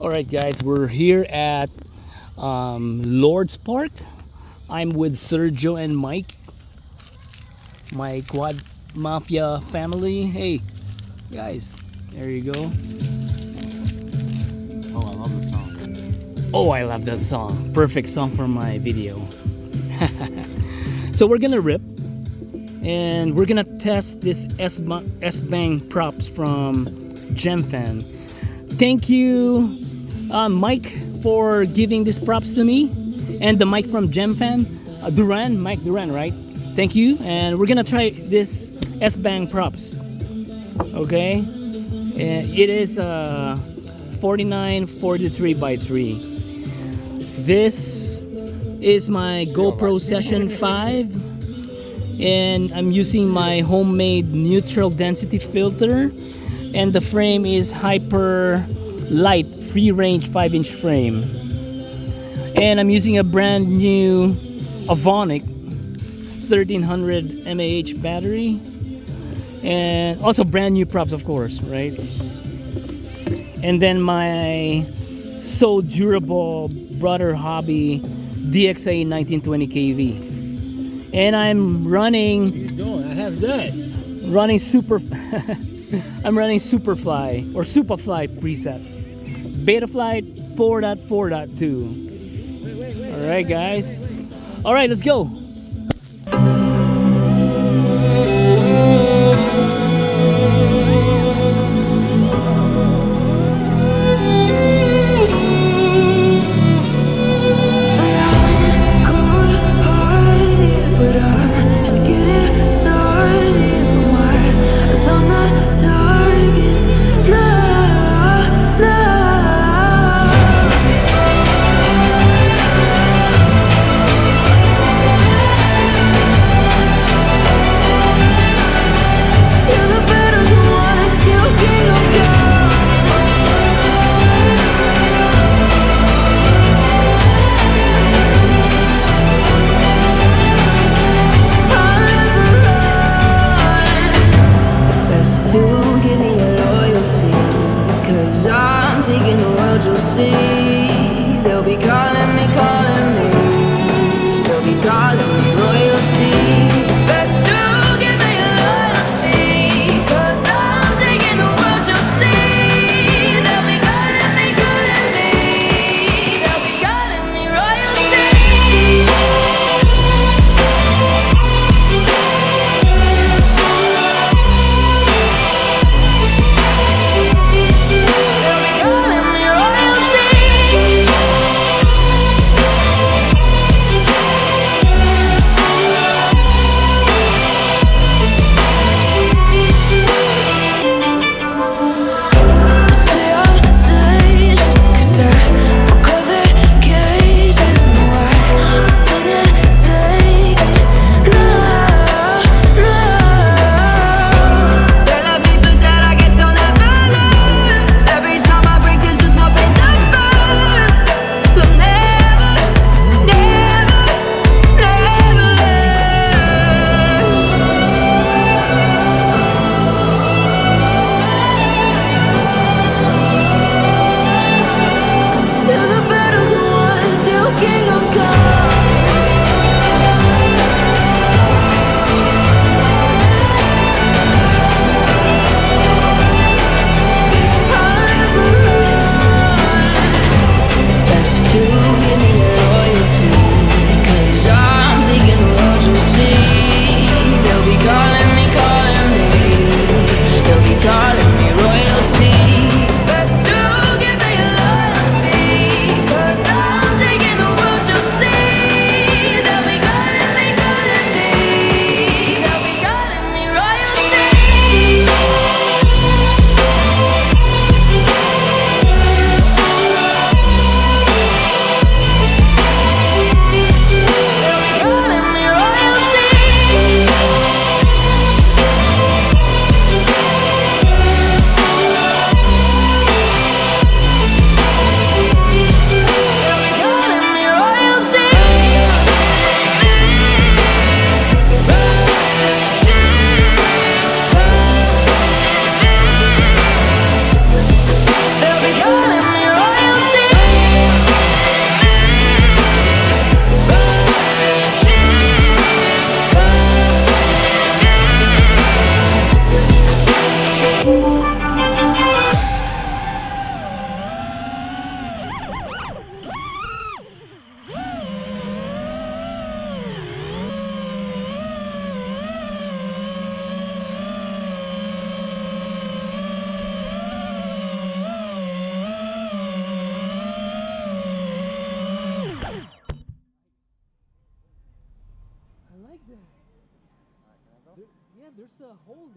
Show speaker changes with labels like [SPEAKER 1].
[SPEAKER 1] Alright guys, we're here at Lord's Park. I'm with Sergio and Mike, my Quad Mafia family. Hey guys, there you go.
[SPEAKER 2] Oh, I love the song.
[SPEAKER 1] Oh, I love that song. Perfect song for my video. So we're gonna rip and we're gonna test this sbang props from Gemfan. Thank you Mike for giving these props to me, and the Mike from Gemfan, Mike Duran, right? Thank you. And we're gonna try this sbang props. Okay, it is 4943 by 3. This is my GoPro Session 5, and I'm using my homemade neutral density filter, and the frame is Hyperlite Freerange 5-inch frame, and I'm using a brand new Avonic 1300 mAh battery, and also brand new props, of course, right? And then my so durable Brother Hobby DXA 1920 kV, and I'm running.
[SPEAKER 2] What are you doing? I have this.
[SPEAKER 1] Running super. I'm running Superfly or Superfly preset. Betafpv 4.4.2. All right, guys. All right, let's go. Yeah, there's a hole there.